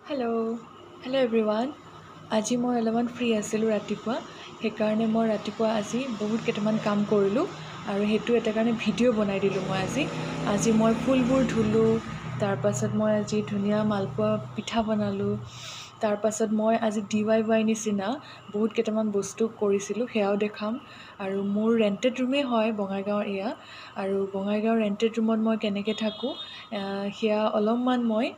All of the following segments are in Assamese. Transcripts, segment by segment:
Hello' everyone. আজি মই অলপমান ফ্ৰী আছিলোঁ ৰাতিপুৱা, সেইকাৰণে মই ৰাতিপুৱা আজি বহুত কেইটামান কাম কৰিলোঁ আৰু সেইটো এটা কাৰণে ভিডিঅ' বনাই দিলোঁ। আজি মই ফুলবোৰ ধুলোঁ, তাৰপাছত মই আজি ধুনীয়া মালপোৱা পিঠা বনালোঁ। তাৰপাছত মই আজি DIY নিচিনা বহুত কেইটামান বস্তু কৰিছিলোঁ, সেয়াও দেখাম। আৰু মোৰ ৰেণ্টেড ৰুমেই হয় বঙাইগাঁৱৰ এয়া, আৰু বঙাইগাঁৱৰ ৰেণ্টেড ৰুমত মই কেনেকৈ থাকোঁ সেয়া অলপমান মই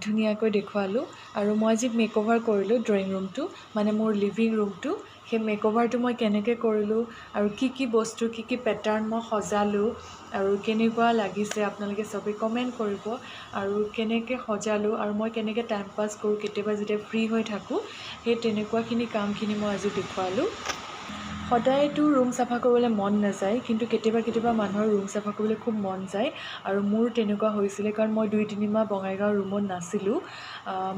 ধুনীয়াকৈ দেখুৱালোঁ। আৰু মই আজি মেকঅভাৰ কৰিলোঁ ড্ৰয়িং ৰুমটো, মানে মোৰ লিভিং ৰুমটো। সেই মেকঅভাৰটো মই কেনেকৈ কৰিলোঁ আৰু কি বস্তু কি পেটাৰ্ণ মই সজালোঁ আৰু কেনেকুৱা লাগিছে আপোনালোকে চবেই কমেণ্ট কৰিব। আৰু কেনেকৈ সজালোঁ আৰু মই কেনেকৈ টাইম পাছ কৰোঁ কেতিয়াবা যেতিয়া ফ্ৰী হৈ থাকোঁ, সেই তেনেকুৱাখিনি কামখিনি মই আজি দেখুৱালোঁ। সদায়তো ৰুম চাফা কৰিবলৈ মন নাযায়, কিন্তু কেতিয়াবা মানুহৰ ৰুম চাফা কৰিবলৈ খুব মন যায়। আৰু মোৰ তেনেকুৱা হৈছিলে, কাৰণ মই 2-3 মাহ বঙাইগাঁও ৰুমত নাছিলোঁ,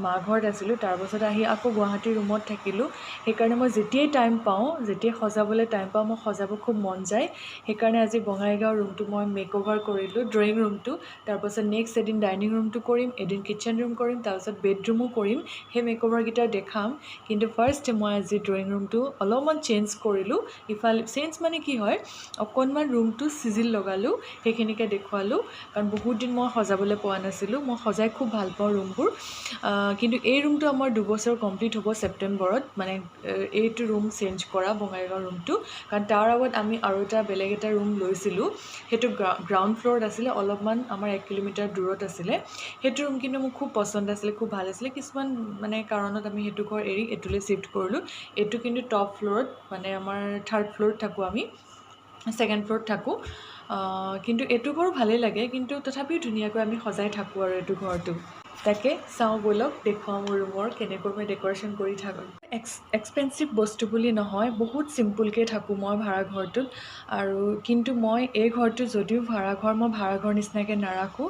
মা ঘৰত আছিলোঁ। তাৰপাছত আহি আকৌ গুৱাহাটীৰ ৰুমত থাকিলোঁ। সেইকাৰণে মই যেতিয়াই টাইম পাওঁ, যেতিয়াই সজাবলৈ টাইম পাওঁ, মই সজাব খুব মন যায়। সেইকাৰণে আজি বঙাইগাঁও ৰুমটো মই মেকঅভাৰ কৰিলোঁ, ড্ৰয়িং ৰুমটো। তাৰপাছত নেক্সট এদিন ডাইনিং ৰুমটো কৰিম, এদিন কিটচেন ৰুম কৰিম, তাৰপাছত বেডৰুমো কৰিম। সেই মেকঅভাৰকেইটা দেখাম। কিন্তু ফাৰ্ষ্ট মই আজি ড্ৰয়িং ৰুমটো অলপমান চেঞ্জ কৰিলোঁ। চেঞ্জ মানে কি হয়, অকণমান ৰুমটো চিজিল লগালোঁ, সেইখিনিকে দেখুৱালোঁ। কাৰণ বহুত দিন মই সজাবলৈ পোৱা নাছিলোঁ। মই সজাই খুব ভাল পাওঁ ৰুমবোৰ। কিন্তু এই ৰুমটো আমাৰ 2 বছৰ কমপ্লিট হ'ব ছেপ্টেম্বৰত, মানে এইটো ৰুম চেঞ্জ কৰা বঙাইগাঁও ৰুমটো। কাৰণ তাৰ আগত আমি আৰু বেলেগ এটা ৰুম লৈছিলোঁ, সেইটো গ্ৰাউণ্ড ফ্ল'ৰত আছিলে, অলপমান আমাৰ 1 কিলোমিটাৰ দূৰত আছিলে। সেইটো ৰুম কিন্তু মোৰ খুব পচন্দ আছিলে, খুব ভাল আছিলে। কিছুমান কাৰণত আমি সেইটো ঘৰ এৰি এইটোলৈ চিফ্ট কৰিলোঁ। এইটো কিন্তু টপ ফ্ল'ৰত, মানে আমাৰ 3rd ফ্ল'ৰত থাকোঁ আমি, 2nd ফ্ল'ৰত থাকোঁ। কিন্তু এইটো ঘৰ ভালেই লাগে, কিন্তু তথাপিও ধুনীয়াকৈ আমি সজাই থাকোঁ আৰু এইটো ঘৰটো। তাকে চাওঁ ব'লক, দেখুৱাওঁ মোৰ ৰুমৰ কেনেকৈ মই ডেক'ৰেশ্যন কৰি থাকোঁ। এক্সপেঞ্চিভ বস্তু বুলি নহয়, বহুত চিম্পুলকৈ থাকোঁ মই ভাড়াঘৰটোত। আৰু কিন্তু মই এই ঘৰটো যদিও ভাড়াঘৰ, মই ভাড়াঘৰ নিচিনাকৈ নাৰাখোঁ,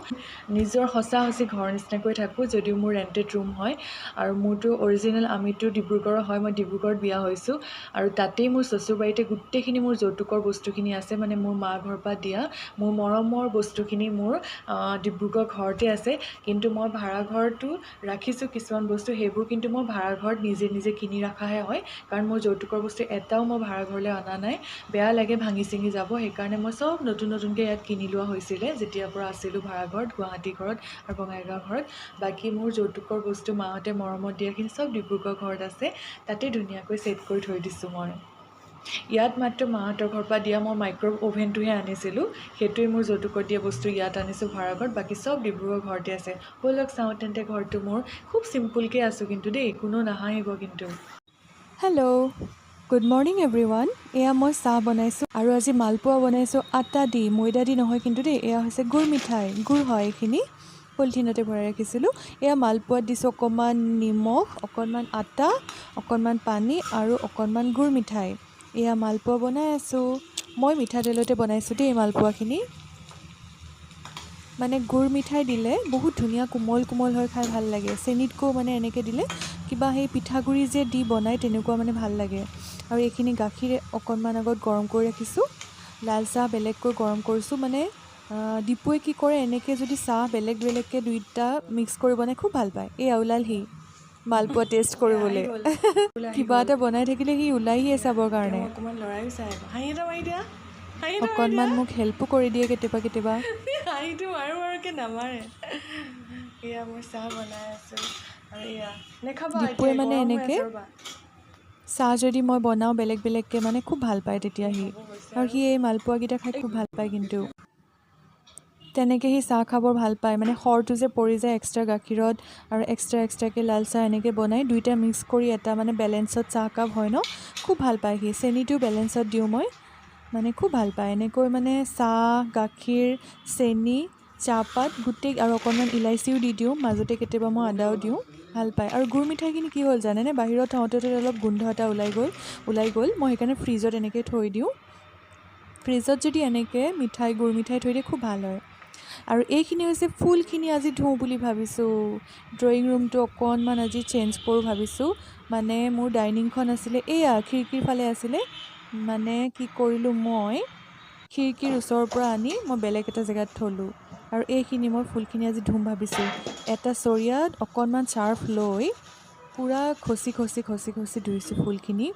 নিজৰ সঁচা ঘৰ নিচিনাকৈ থাকোঁ, যদিও মোৰ ৰেণ্টেড ৰুম হয়। আৰু মোৰতো অৰিজিনেল আমিতো ডিব্ৰুগড়ৰ হয়, মই ডিব্ৰুগড়ত বিয়া হৈছোঁ। আৰু তাতেই মোৰ শ্বশুৰবাৰীতে গোটেইখিনি মোৰ যৌতুকৰ বস্তুখিনি আছে, মানে মোৰ মা ঘৰৰ পৰা দিয়া মোৰ মৰমৰ বস্তুখিনি মোৰ ডিব্ৰুগড় ঘৰতে আছে। কিন্তু মই ভাড়াঘৰটো ৰাখিছোঁ কিছুমান বস্তু, সেইবোৰ কিন্তু মই ভাড়াঘৰত নিজে কিনি ৰখাহে হয়। কাৰণ মোৰ যৌতুকৰ বস্তু এটাও মই ভাড়াঘৰলৈ অনা নাই, বেয়া লাগে ভাঙি চিঙি যাব। সেইকাৰণে মই চব নতুনকৈ ইয়াত কিনি লোৱা হৈছিলে, যেতিয়াৰ পৰা আছিলোঁ ভাড়াঘৰত, গুৱাহাটী ঘৰত আৰু বঙাইগাঁও ঘৰত। বাকী মোৰ যৌতুকৰ বস্তু মাহঁতে মৰমত দিয়াখিনি চব ডিব্ৰুগড় ঘৰত আছে, তাতে ধুনীয়াকৈ ছেট কৰি থৈ দিছোঁ মই। ইয়াত মাত্ৰ মাহঁতৰ ঘৰৰ পৰা দিয়া মই মাইক্ৰ'ৱেভ অ'ভেনটোহে আনিছিলোঁ, সেইটোৱে মোৰ যৌতুকত দিয়া বস্তু ইয়াত আনিছোঁ ভাড়াঘৰত। বাকী চব ডিব্ৰুগড় ঘৰতে আছে। ব'লক চাওঁ তেন্তে ঘৰটো মোৰ। খুব চিম্পুলকৈ আছোঁ কিন্তু দেই, কোনো নাহাঁহিব কিন্তু। Hello', good morning everyone. এয়া মই চাহ বনাইছোঁ আৰু আজি মালপোৱা বনাইছোঁ আটা দি, ময়দা দি নহয় কিন্তু দেই। এয়া হৈছে গুড় মিঠাই, গুড় হয় এইখিনি, পলিথিনতে ভৰাই ৰাখিছিলোঁ। এয়া মালপোৱাত দিছোঁ অকণমান নিমখ, অকণমান আটা, অকণমান পানী আৰু অকণমান গুড় মিঠাই। এয়া মালপোৱা বনাই আছোঁ। মই মিঠাতেলতে বনাইছোঁ দেই মালপোৱাখিনি। মানে গুড় মিঠাই দিলে বহুত ধুনীয়া কোমল হয়, খাই ভাল লাগে। চেনিতকৈও মানে এনেকৈ দিলে কিবা সেই পিঠাগুড়ি যে দি বনায় তেনেকুৱা মানে ভাল লাগে। আৰু এইখিনি গাখীৰ অকণমান আগত গৰম কৰি ৰাখিছোঁ। লাল চাহ বেলেগকৈ গৰম কৰিছোঁ। মানে ডিপুৱে কি কৰে, এনেকৈ যদি চাহ বেলেগকৈ দুইটা মিক্স কৰি বনাই খুব ভাল পায়। এয়া ওলালহি মালপোৱা টেষ্ট কৰিবলৈ। কিবা এটা বনাই থাকিলে সি ওলাইহিয়ে চাবৰ কাৰণে। অকণমান লৰাইও চাই হাঁহি এটা মাৰি দিয়া, অকণমান মোক হেল্পো কৰি দিয়ে কেতিয়াবা। হাঁহিটো মাৰোকে নামাৰে। এয়া মই চাহ বনাই আছোঁ আৰু এয়া নেখাবা ডিপুৱে এতিয়া, মানে গৰম হৈ এনেকৈ আছে ৰ'বা। চাহ যদি মই বনাওঁ বেলেগকৈ মানে খুব ভাল পায় তেতিয়া সি। হ'ব হৈছে আৰু সি এই মালপোৱাকেইটা খাই খুব ভাল পায়। কিন্তু তেনেকৈ সি চাহ খাব ভাল পায়, মানে সৰটো যে পৰি যায় এক্সট্ৰা গাখীৰত আৰু এক্সট্ৰাকৈ লাল চাহ এনেকৈ বনাই দুইটা মিক্স কৰি এটা মানে বেলেঞ্চত চাহকাপ হয় ন, খুব ভাল পায় সি। চেনিটো বেলেঞ্চত দিওঁ মই, মানে খুব ভাল পায় এনেকৈ। মানে চাহ, গাখীৰ, চেনি, চাহপাত গোটেই আৰু অকণমান ইলাইচিও দি দিওঁ, মাজতে কেতিয়াবা মই আদাও দিওঁ, ভাল পায়। আৰু গুড় মিঠাইখিনি কি হ'ল জানেনে, বাহিৰত থওঁতে অলপ গোন্ধ এটা ওলাই গ'ল। মই সেইকাৰণে ফ্ৰিজত এনেকৈ থৈ দিওঁ। ফ্ৰিজত যদি এনেকৈ গুড় মিঠাই থৈ দিয়ে খুব ভাল হয়। আৰু এইখিনি হৈছে ফুলখিনি আজি ধুওঁ বুলি ভাবিছোঁ। ড্ৰয়িং ৰুমটো অকণমান আজি চেঞ্জ কৰোঁ ভাবিছোঁ। মানে মোৰ ডাইনিংখন আছিলে এয়া খিৰিকীৰ ফালে আছিলে, মানে কি কৰিলোঁ, মই খিৰিকীৰ ওচৰৰ পৰা আনি মই বেলেগ এটা জেগাত থ'লোঁ। আৰু এইখিনি মই ফুলখিনি আজি ধুম ভাবিছোঁ। এটা চৰিয়াত অকণমান চাৰ্ফ লৈ পূৰা খচি ধুইছোঁ ফুলখিনি।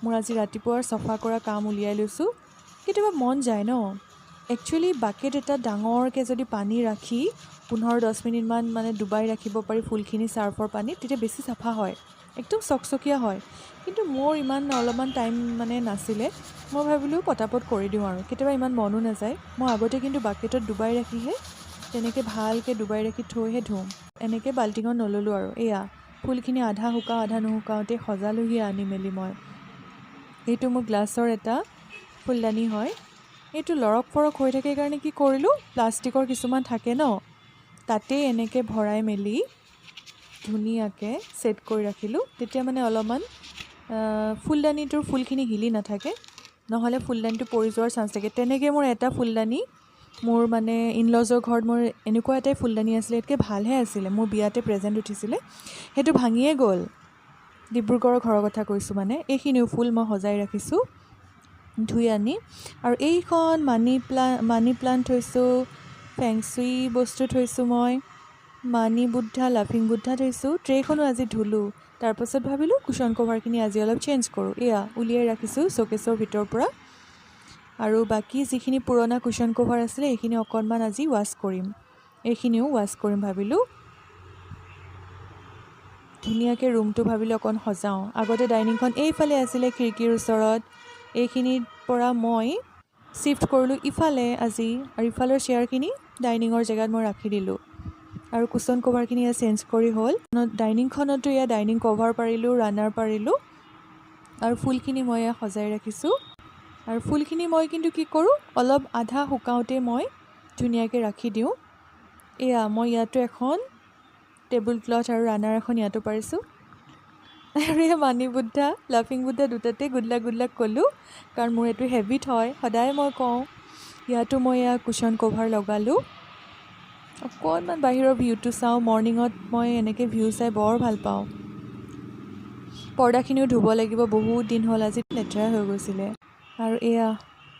মোৰ আজি ৰাতিপুৱাৰ চফা কৰা কাম উলিয়াই লৈছোঁ। কেতিয়াবা মন যায় ন, একচুৱেলি বাকেট এটা ডাঙৰকৈ যদি পানী ৰাখি 15-10 মিনিটমান মানে ডুবাই ৰাখিব পাৰি ফুলখিনি চাৰ্ফৰ পানীত, তেতিয়া বেছি চাফা হয়, একদম চকচকীয়া হয়। কিন্তু মোৰ ইমান অলপমান টাইম মানে নাছিলে, মই ভাবিলোঁ পটাপট কৰি দিওঁ আৰু কেতিয়াবা ইমান মনো নাযায়। মই আগতে কিন্তু বাকেটত ডুবাই ৰাখিহে তেনেকৈ ভালকৈ ডুবাই ৰাখি থৈহে ধুওঁ। এনেকৈ বাল্টিঙত নল'লোঁ আৰু এয়া ফুলখিনি আধা শুকাওঁ আধা নুশুকাওঁতে সজালোহি আনি মেলি মই। এইটো মোৰ গ্লাছৰ এটা ফুলদানি হয়। এইটো লৰক ফৰক হৈ থাকে কাৰণে কি কৰিলোঁ, প্লাষ্টিকৰ কিছুমান থাকে ন, তাতেই এনেকৈ ভৰাই মেলি ধুনীয়াকৈ ছেট কৰি ৰাখিলোঁ। তেতিয়া মানে অলপমান ফুলদানিটোৰ ফুলখিনি হিলি নাথাকে, নহ'লে ফুলদানিটো পৰি যোৱাৰ চান্স থাকে। তেনেকৈ মোৰ এটা ফুলদানি মোৰ মানে ইনলজৰ ঘৰত মোৰ এনেকুৱা এটাই ফুলদানি আছিলে, এতকৈ ভালহে আছিলে, মোৰ বিয়াতে প্ৰেজেণ্ট উঠিছিলে, সেইটো ভাঙিয়ে গ'ল। ডিব্ৰুগড়ৰ ঘৰৰ কথা কৈছোঁ মানে। এইখিনিও ফুল মই সজাই ৰাখিছোঁ ধুই আনি। আৰু এইখন মানি প্লাণ্ট থৈছোঁ, ফেংচুই বস্তু থৈছোঁ, মই মানি বুদ্ধা, লাফিং বুদ্ধা থৈছোঁ। ট্ৰেখনো আজি ধুলোঁ। তাৰপাছত ভাবিলোঁ কুশ্বন কভাৰখিনি আজি অলপ চেঞ্জ কৰোঁ। এয়া উলিয়াই ৰাখিছোঁ শ্ব'কেছৰ ভিতৰৰ পৰা। আৰু বাকী যিখিনি পুৰণা কুশ্বন কভাৰ আছিলে সেইখিনি অকণমান আজি ৱাছ কৰিম, এইখিনিও ৱাছ কৰিম ভাবিলোঁ। ধুনীয়াকৈ ৰুমটো ভাবিলোঁ অকণ সজাওঁ। আগতে ডাইনিংখন এইফালে আছিলে খিৰিকীৰ ওচৰত, এইখিনিৰ পৰা মই শ্বিফ্ট কৰিলোঁ ইফালে আজি, আৰু ইফালৰ চেয়াৰখিনি ডাইনিঙৰ জেগাত মই ৰাখি দিলোঁ। আৰু কুশ্বন কভাৰখিনি ইয়াত চেঞ্জ কৰি হ'ল। ডাইনিংখনতো ইয়াত ডাইনিং কভাৰ পাৰিলোঁ, ৰানাৰ পাৰিলোঁ, আৰু ফুলখিনি মই ইয়াত সজাই ৰাখিছোঁ। আৰু ফুলখিনি মই কিন্তু কি কৰোঁ, অলপ আধা শুকাওঁতে মই ধুনীয়াকৈ ৰাখি দিওঁ। এয়া মই ইয়াতো এখন টেবুল ক্লথ আৰু ৰানাৰ এখন ইয়াতো পাৰিছোঁ। আৰু এয়া মানি বুদ্ধা, লাফিং বুদ্ধা দুটাতে গুড লাক ক'লোঁ, কাৰণ মোৰ এইটো হেবিট হয়, সদায় মই কওঁ। ইয়াতো মই এয়া কুশ্বন কভাৰ লগালোঁ। অকণমান বাহিৰৰ ভিউটো চাওঁ, মৰ্ণিঙত মই এনেকৈ ভিউ চাই বৰ ভাল পাওঁ। পৰ্দাখিনিও ধুব লাগিব, বহুত দিন হ'ল আজি লেতেৰা হৈ গৈছিলে। আৰু এয়া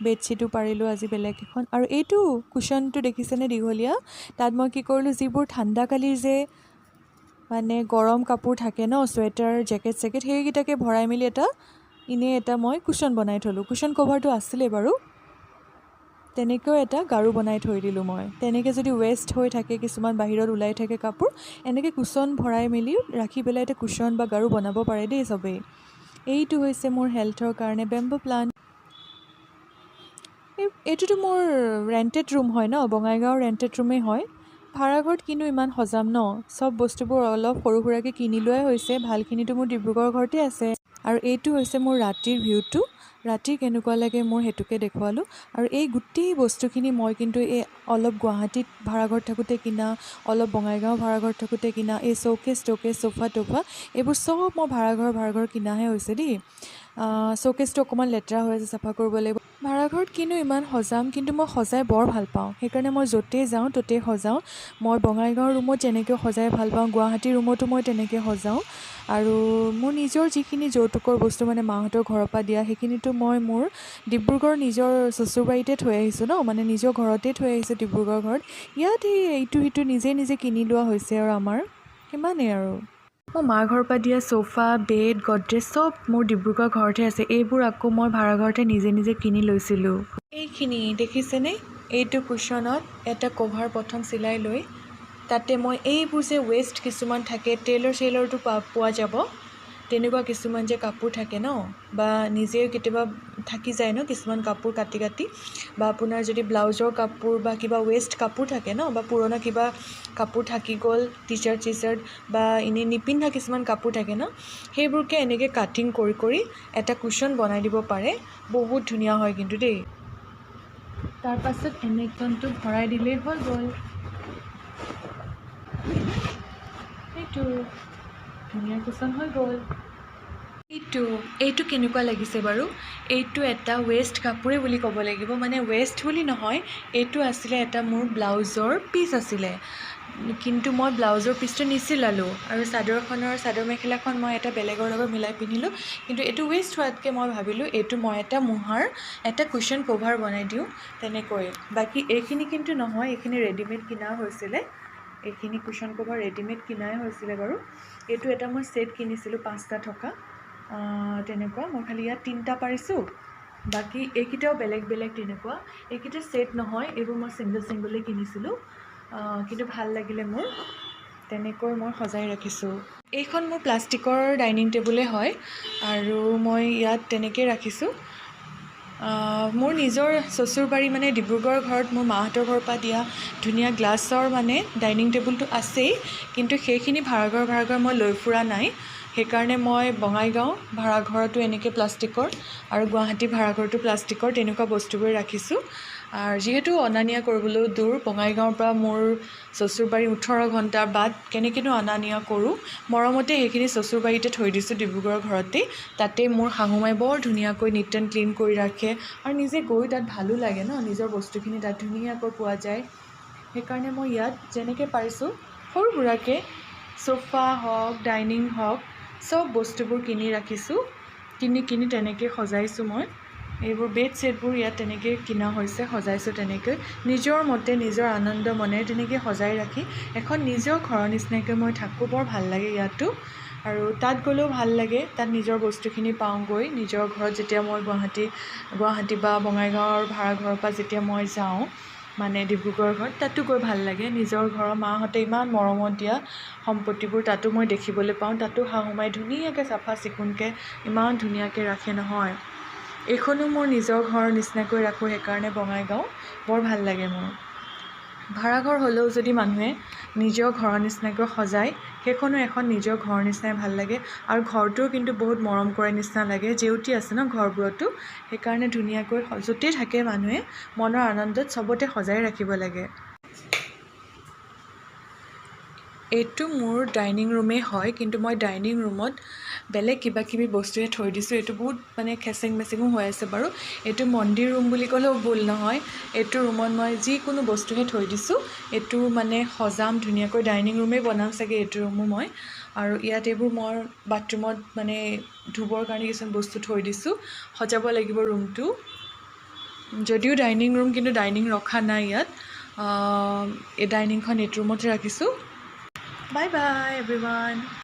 বেডশ্বীটো পাৰিলোঁ আজি বেলেগ এখন। আৰু এইটো কুশ্বনটো দেখিছেনে দীঘলীয়া, তাত মই কি কৰিলোঁ, যিবোৰ ঠাণ্ডাকালিৰ যে মানে গৰম কাপোৰ থাকে ন, চুৱেটাৰ জেকেট সেইকেইটাকে ভৰাই মেলি এটা মই কুশ্বন বনাই থ'লোঁ। কুশ্বন কভাৰটো আছিলে বাৰু, তেনেকৈও এটা গাৰু বনাই থৈ দিলোঁ মই। তেনেকৈ যদি ৱেষ্ট হৈ থাকে কিছুমান বাহিৰত ওলাই থাকে কাপোৰ, এনেকৈ কুশ্বন ভৰাই মেলি ৰাখি পেলাই এটা কুশ্বন বা গাৰু বনাব পাৰে দেই চবেই। এইটো হৈছে মোৰ হেল্থৰ কাৰণে বেম্বো প্লাণ্ট। এইটোতো মোৰ ৰেণ্টেড ৰুম হয় ন, বঙাইগাঁৱৰ ৰেণ্টেড ৰুমেই হয়। ভাড়াঘৰত কিনো ইমান সজাম ন, চব বস্তুবোৰ অলপ সৰু সুৰাকৈ কিনি লোৱাই হৈছে, ভালখিনিতো মোৰ ডিব্ৰুগড় ঘৰতে আছে। আৰু এইটো হৈছে মোৰ ৰাতিৰ ভিউটো, ৰাতি কেনেকুৱা লাগে মোৰ সেইটোকে দেখুৱালোঁ। আৰু এই গোটেই বস্তুখিনি মই কিন্তু এই অলপ গুৱাহাটীত ভাড়াঘৰত থাকোঁতে কিনা, অলপ বঙাইগাঁও ভাড়াঘৰত থাকোঁতে কিনা, এই শ্ব'কেছ চোফা টোফা এইবোৰ চব মই ভাড়াঘৰ কিনাহে হৈছে দেই। শ্ব'কেছটো অকণমান লেতেৰা হৈ আছে, চাফা কৰিব লাগিব। ভাড়াঘৰত কিনো ইমান সজাম, কিন্তু মই সজাই বৰ ভাল পাওঁ, সেইকাৰণে মই য'তেই যাওঁ ত'তেই সজাওঁ। মই বঙাইগাঁৱৰ ৰুমত যেনেকৈ সজাই ভাল পাওঁ, গুৱাহাটীৰ ৰুমতো মই তেনেকৈ সজাওঁ। আৰু মোৰ নিজৰ যিখিনি যৌতুকৰ বস্তু মানে মাহঁতৰ ঘৰৰ পৰা দিয়া, সেইখিনিতো মই মোৰ ডিব্ৰুগড় নিজৰ চচুৰবাৰীতে থৈ আহিছোঁ ন, মানে নিজৰ ঘৰতে থৈ আহিছোঁ ডিব্ৰুগড় ঘৰত। ইয়াত এইটো সিটো নিজে কিনি লোৱা হৈছে আৰু আমাৰ সিমানেই আৰু। মোৰ মাৰ ঘৰৰ পৰা দিয়া চোফা, বেড, গডৰেজ চব মোৰ ডিব্ৰুগড় ঘৰতে আছে। এইবোৰ আকৌ মই ভাড়াঘৰতে নিজে কিনি লৈছিলোঁ। এইখিনি দেখিছেনে, এইটো কুশ্বনত এটা কভাৰ প্ৰথম চিলাই লৈ তাতে মই এইবোৰ যে ৱেষ্ট কিছুমান থাকে, টেইলৰটো পোৱা যাব, তেনেকুৱা কিছুমান যে কাপোৰ থাকে ন, বা নিজেও কেতিয়াবা থাকি যায় ন কিছুমান কাপোৰ কাটি বা আপোনাৰ যদি ব্লাউজৰ কাপোৰ বা কিবা ৱেষ্ট কাপোৰ থাকে ন, বা পুৰণা কিবা কাপোৰ থাকি গ'ল, টি চাৰ্ট বা এনেই নিপিন্ধা কিছুমান কাপোৰ থাকে ন, সেইবোৰকে এনেকৈ কাটিং কৰি এটা কুশ্বন বনাই দিব পাৰে, বহুত ধুনীয়া হয় কিন্তু দেই। তাৰপাছত এনেকনটো ভৰাই দিলেই হৈ গ'ল। সেইটো ধুনীয়া কুশ্বন হৈ গ'ল। এইটো কেনেকুৱা লাগিছে বাৰু? এইটো এটা ৱেষ্ট কাপোৰে বুলি ক'ব লাগিব, মানে ৱেষ্ট বুলি নহয়, এইটো আছিলে এটা মোৰ ব্লাউজৰ পিচ আছিলে। কিন্তু মই ব্লাউজৰ পিচটো নিচিলালোঁ আৰু চাদৰ মেখেলাখন মই এটা বেলেগৰ লগত মিলাই পিন্ধিলোঁ। কিন্তু এইটো ৱেষ্ট হোৱাতকৈ মই ভাবিলোঁ এইটো মই এটা মুহাৰ এটা কুশ্বন কভাৰ বনাই দিওঁ তেনেকৈ। বাকী এইখিনি কিন্তু নহয়, এইখিনি ৰেডিমেড কিনা হৈছিলে, এইখিনি কুশ্বন কভাৰ ৰেডিমেড কিনাই হৈছিলে বাৰু। এইটো এটা মই ছেট কিনিছিলোঁ 5টা থকা তেনেকুৱা। মই খালি ইয়াত 3টা পাৰিছোঁ, বাকী এইকেইটাও বেলেগ বেলেগ তেনেকুৱা। এইকেইটা ছেট নহয়, এইবোৰ মই ছিংগলেই কিনিছিলোঁ, কিন্তু ভাল লাগিলে মোৰ, তেনেকৈ মই সজাই ৰাখিছোঁ। এইখন মোৰ প্লাষ্টিকৰ ডাইনিং টেবুলে হয় আৰু মই ইয়াত তেনেকৈ ৰাখিছোঁ। মোৰ নিজৰ শ্বশুৰবাৰী মানে ডিব্ৰুগড় ঘৰত মোৰ মাহঁতৰ ঘৰৰ পৰা দিয়া ধুনীয়া গ্লাছৰ মানে ডাইনিং টেবুলটো আছেই, কিন্তু সেইখিনি ভাড়াঘৰ মই লৈ ফুৰা নাই। সেইকাৰণে মই বঙাইগাঁও ভাড়াঘৰতো এনেকৈ প্লাষ্টিকৰ আৰু গুৱাহাটী ভাড়াঘৰটো প্লাষ্টিকৰ তেনেকুৱা বস্তুবোৰ ৰাখিছোঁ। আৰু যিহেতু অনা নিয়া কৰিবলৈও দূৰ, বঙাইগাঁৱৰ পৰা মোৰ শ্বশুৰবাৰী 18 ঘণ্টা বাট, কেনেকৈনো অনা নিয়া কৰোঁ। মৰমতে সেইখিনি শ্বশুৰবাৰীতে থৈ দিছোঁ ডিব্ৰুগড়ৰ ঘৰতেই। তাতে মোৰ শাহুমাই বৰ ধুনীয়াকৈ নিট এণ্ড ক্লিন কৰি ৰাখে আৰু নিজে গৈ তাত ভালো লাগে ন, নিজৰ বস্তুখিনি তাত ধুনীয়াকৈ পোৱা যায়। সেইকাৰণে মই ইয়াত যেনেকৈ পাৰিছোঁ সৰু সুৰাকৈ চোফা হওক ডাইনিং হওক চব বস্তুবোৰ কিনি ৰাখিছোঁ, কিনি তেনেকৈ সজাইছোঁ মই। এইবোৰ বেড ছেটবোৰ ইয়াত তেনেকৈ কিনা হৈছে, সজাইছোঁ তেনেকৈ নিজৰ মতে নিজৰ আনন্দ মনেৰে তেনেকৈ সজাই ৰাখি এখন নিজৰ ঘৰৰ নিচিনাকৈ মই থাকোঁ। বৰ ভাল লাগে ইয়াতো, আৰু তাত গ'লেও ভাল লাগে, তাত নিজৰ বস্তুখিনি পাওঁগৈ। নিজৰ ঘৰত যেতিয়া মই গুৱাহাটী বা বঙাইগাঁৱৰ ভাড়াঘৰৰ পৰা যেতিয়া মই যাওঁ মানে ডিব্ৰুগড় ঘৰত, তাতো গৈ ভাল লাগে। নিজৰ ঘৰৰ মাহঁতে ইমান মৰমত দিয়া সম্পত্তিবোৰ তাতো মই দেখিবলৈ পাওঁ। তাতো শাহুমাই ধুনীয়াকৈ চাফা চিকুণকৈ ইমান ধুনীয়াকৈ ৰাখে নহয়। এইখনো মোৰ নিজৰ ঘৰৰ নিচিনাকৈ ৰাখোঁ, সেইকাৰণে বঙাইগাঁও বৰ ভাল লাগে মোৰ। ভাড়াঘৰ হ'লেও যদি মানুহে নিজৰ ঘৰৰ নিচিনাকৈ সজায়, সেইখনো এখন নিজৰ ঘৰৰ নিচিনাই ভাল লাগে। আৰু ঘৰটোও কিন্তু বহুত মৰম কৰে নিচিনা লাগে, জেউতি আছে ন ঘৰবোৰতো, সেইকাৰণে ধুনীয়াকৈ য'তেই থাকে মানুহে মনৰ আনন্দত চবতে সজাই ৰাখিব লাগে। এইটো মোৰ ডাইনিং ৰুমেই হয়, কিন্তু মই ডাইনিং ৰুমত বেলেগ কিবা কিবি বস্তুহে থৈ দিছোঁ। এইটো বহুত মানে খেচেং মেচেঙো হৈ আছে বাৰু। এইটো মন্দিৰ ৰুম বুলি ক'লেও ভুল নহয়। এইটো ৰুমত মই যিকোনো বস্তুহে থৈ দিছোঁ। এইটো মানে সজাম ধুনীয়াকৈ, ডাইনিং ৰুমেই বনাম চাগে এইটো ৰুমো মই। আৰু ইয়াত এইবোৰ মই বাথৰুমত মানে ধুবৰ কাৰণে কিছুমান বস্তু থৈ দিছোঁ, সজাব লাগিব ৰুমটো। যদিও ডাইনিং ৰুম, কিন্তু ডাইনিং ৰখা নাই ইয়াত। এই ডাইনিংখন এইটো ৰুমতে ৰাখিছোঁ। Bye bye everyone.